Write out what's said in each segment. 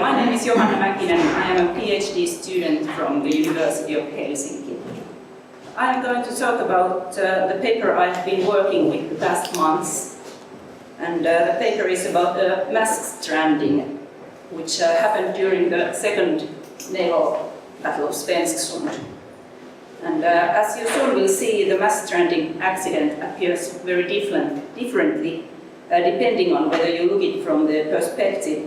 My name is Johanna Mäkinen. I am a PhD student from the University of Helsinki. I am going to talk about the paper I've been working with the past months. And the paper is about the mass stranding, which happened during the second naval battle of Svensksund. And as you soon will see, the mass stranding accident appears very differently depending on whether you look at it from the perspective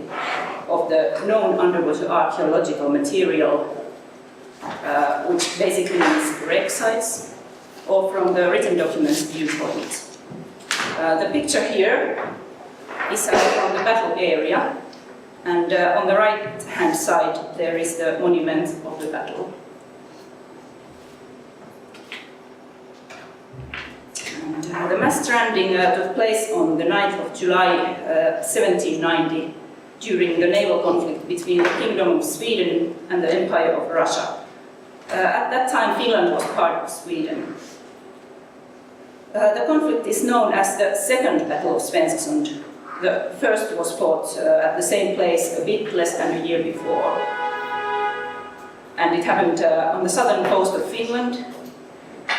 of the known underwater archaeological material, which basically means wreck sites, or from the written documents viewpoint. The picture here is from the battle area, and on the right-hand side there is the monument of the battle. And, the mass stranding took place on the 9th of July 1790 during the naval conflict between the Kingdom of Sweden and the Empire of Russia. At that time, Finland was part of Sweden. The conflict is known as the Second Battle of Svensksund. The first was fought at the same place a bit less than a year before. And it happened on the southern coast of Finland,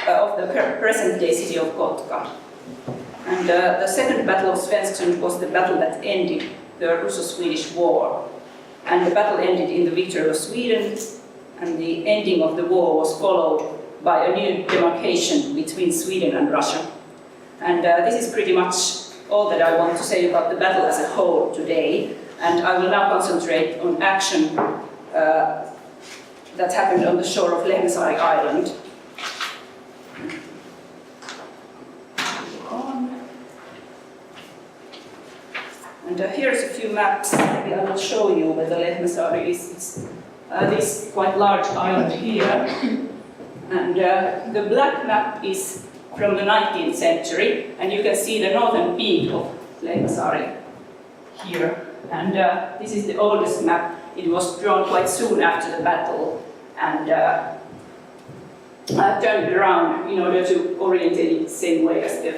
of the present-day city of Kotka. And the Second Battle of Svensksund was the battle that ended the Russo-Swedish War. And the battle ended in the victory of Sweden, and the ending of the war was followed by a new demarcation between Sweden and Russia. And this is pretty much all that I want to say about the battle as a whole today. And I will now concentrate on action that happened on the shore of Lehmäsaari Island. And here's a few maps. Maybe I will show you where the Lehmäsaari is. It's this quite large island here. And the black map is from the 19th century, and you can see the northern peak of Lehmäsaari here. And this is the oldest map. It was drawn quite soon after the battle, and I turned it around in order to orientate it the same way as the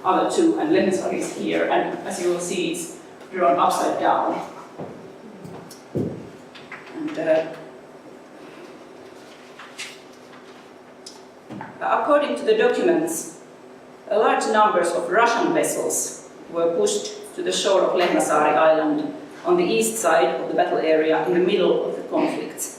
other two, and Lehmäsaari is here, and as you will see, it's drawn upside down. And according to the documents, large numbers of Russian vessels were pushed to the shore of Lehmäsaari Island on the east side of the battle area in the middle of the conflict.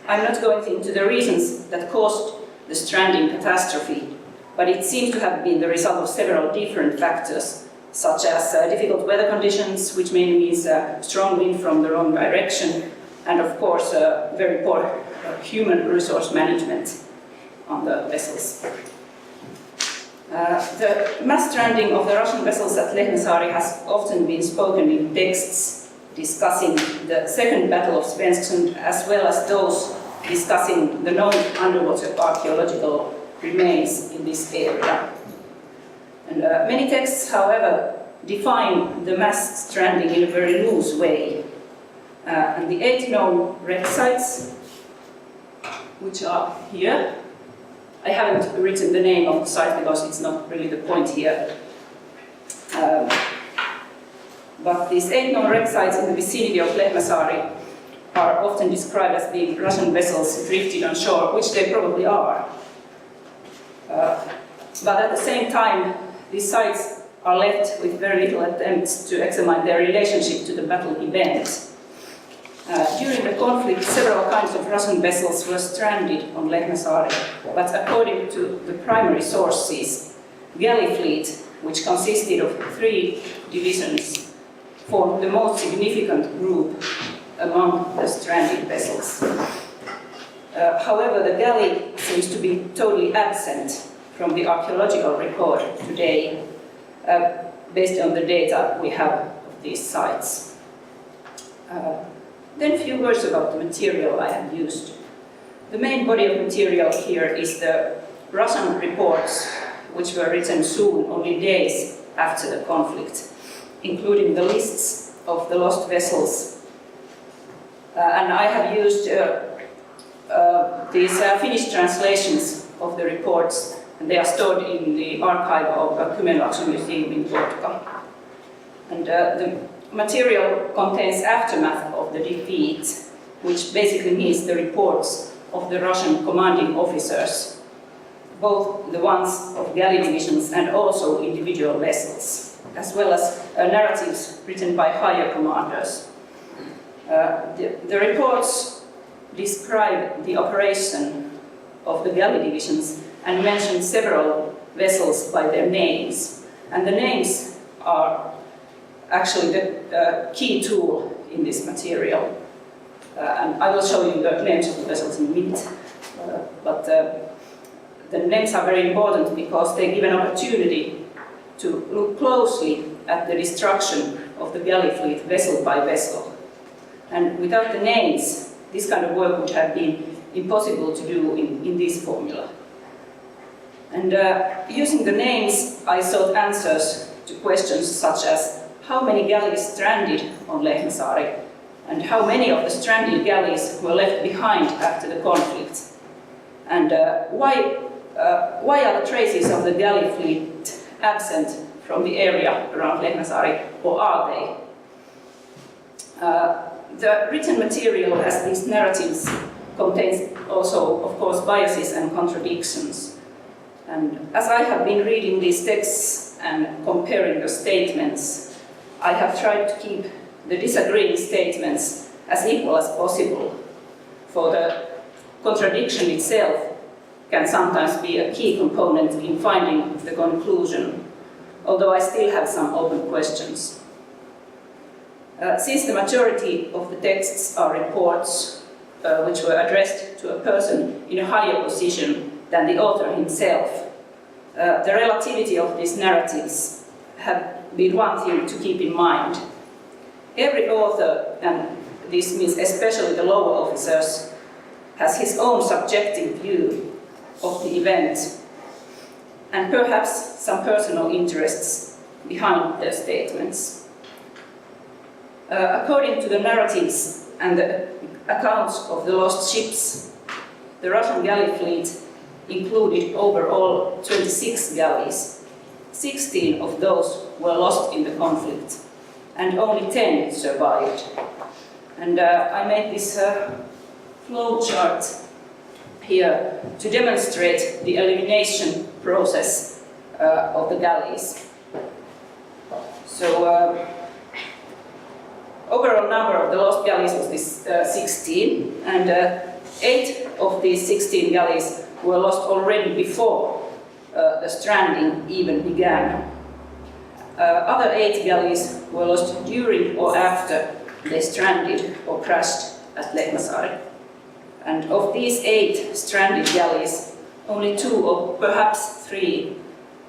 I'm not going into the reasons that caused the stranding catastrophe, but it seems to have been the result of several different factors, such as difficult weather conditions, which mainly means strong wind from the wrong direction, and of course very poor human resource management on the vessels. The mass stranding of the Russian vessels at Lehmäsaari has often been spoken in texts discussing the Second Battle of Svensksund, as well as those discussing the known underwater archaeological remains in this area. And many texts, however, define the mass stranding in a very loose way. And the 8 known wreck sites, which are here, I haven't written the name of the site because it's not really the point here. But these 8 known wreck sites in the vicinity of Lehmäsaari are often described as being Russian vessels drifted on shore, which they probably are. But at the same time, these sites are left with very little attempts to examine their relationship to the battle event. During the conflict, several kinds of Russian vessels were stranded on Lehmäsaari, but according to the primary sources, galley fleet, which consisted of 3 divisions, formed the most significant group among the stranded vessels. However, the galley seems to be totally absent from the archaeological record today, based on the data we have of these sites. Then a few words about the material I have used. The main body of material here is the Russian reports, which were written soon, only days after the conflict, including the lists of the lost vessels. And I have used these Finnish translations of the reports, and they are stored in the archive of the Kymenlaakso Museum in Kotka. And the material contains aftermath of the defeat, which basically means the reports of the Russian commanding officers, both the ones of galley divisions and also individual vessels, as well as narratives written by higher commanders. The reports describe the operation of the galley divisions and mention several vessels by their names. And the names are actually the key tool in this material. And I will show you the names of the vessels in a minute. But the names are very important because they give an opportunity to look closely at the destruction of the galley fleet vessel by vessel. And without the names, this kind of work would have been impossible to do in this formula. And using the names, I sought answers to questions such as how many galleys stranded on Lehmäsaari, and how many of the stranded galleys were left behind after the conflict, and why are the traces of the galley fleet absent from the area around Lehmäsaari, or are they? The written material, as these narratives, contains also, of course, biases and contradictions. And as I have been reading these texts and comparing the statements, I have tried to keep the disagreeing statements as equal as possible, for the contradiction itself can sometimes be a key component in finding the conclusion, although I still have some open questions. Since the majority of the texts are reports which were addressed to a person in a higher position than the author himself, the relativity of these narratives have been one thing to keep in mind. Every author, and this means especially the lower officers, has his own subjective view of the event, and perhaps some personal interests behind their statements. According to the narratives and the accounts of the lost ships, the Russian galley fleet included overall 26 galleys. 16 of those were lost in the conflict, and only 10 survived. And I made this flow chart here to demonstrate the elimination process of the galleys. So, overall number of the lost galleys was this 16, and 8 of these 16 galleys were lost already before the stranding even began. Other 8 galleys were lost during or after they stranded or crashed at Lehmäsaari. And of these 8 stranded galleys, only 2 or perhaps 3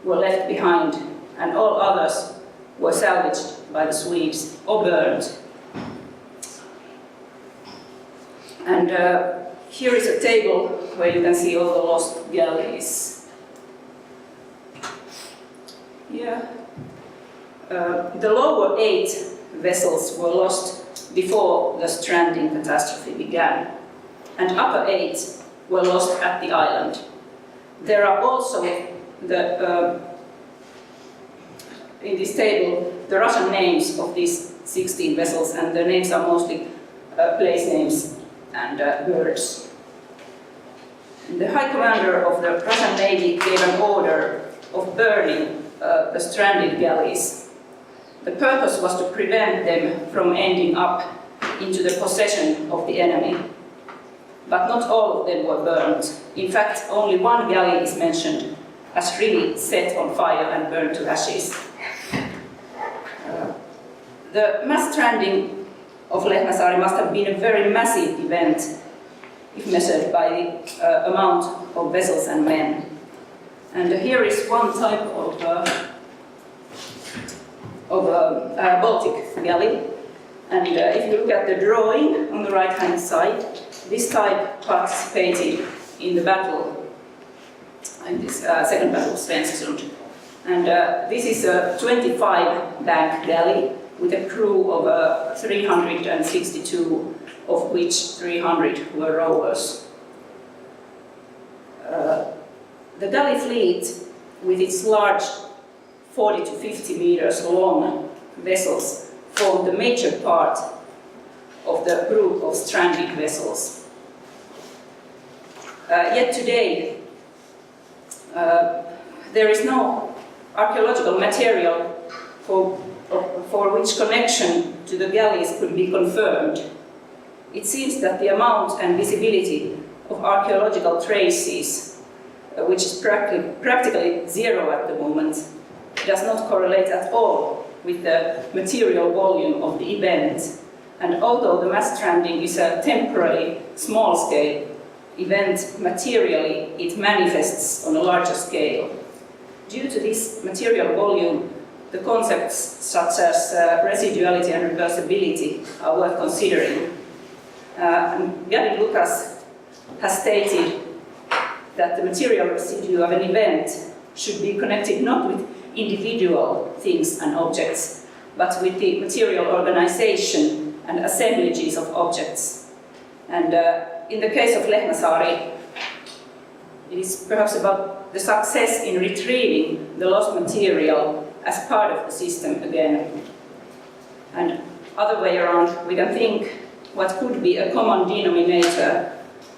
were left behind, and all others were salvaged by the Swedes or burned. And here is a table where you can see all the lost galleys. Yeah. The lower 8 vessels were lost before the stranding catastrophe began, and upper 8 were lost at the island. There are also in this table the Russian names of these 16 vessels, and the names are mostly place names and birds. The High Commander of the Russian Navy gave an order of burning the stranded galleys. The purpose was to prevent them from ending up into the possession of the enemy. But not all of them were burned. In fact, only one galley is mentioned as really set on fire and burned to ashes. The mass stranding of Lehmäsaari must have been a very massive event if measured by the amount of vessels and men. And here is one type of Baltic galley. And if you look at the drawing on the right-hand side, this type participated in the battle, in this second battle of Svensksund. And this is a 25-bank galley with a crew of 362, of which 300 were rowers. The galley fleet, with its large 40 to 50 meters long vessels, formed the major part of the group of stranded vessels. Yet today, there is no archaeological material for which connection to the galleys could be confirmed. It seems that the amount and visibility of archaeological traces, which is practically zero at the moment, does not correlate at all with the material volume of the event. And although the mass stranding is a temporarily small-scale event, materially it manifests on a larger scale. Due to this material volume, the concepts such as residuality and reversibility are worth considering. Gary Lucas has stated that the material residue of an event should be connected not with individual things and objects, but with the material organization and assemblages of objects. And in the case of Lehmäsaari, it is perhaps about the success in retrieving the lost material as part of the system again. And other way around, we can think what could be a common denominator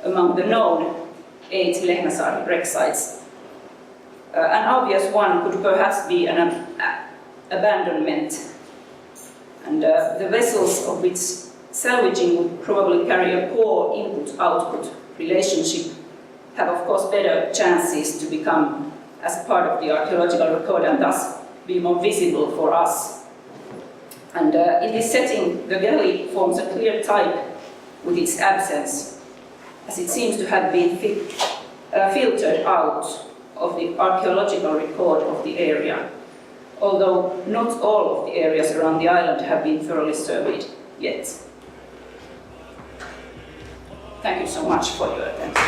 among the known 8 Lehmäsaari wreck sites. An obvious one could perhaps be an abandonment. And the vessels of which salvaging would probably carry a poor input-output relationship have of course better chances to become as part of the archaeological record and thus be more visible for us. And in this setting, the galley forms a clear type with its absence, as it seems to have been filtered out of the archaeological record of the area, although not all of the areas around the island have been thoroughly surveyed yet. Thank you so much for your attention.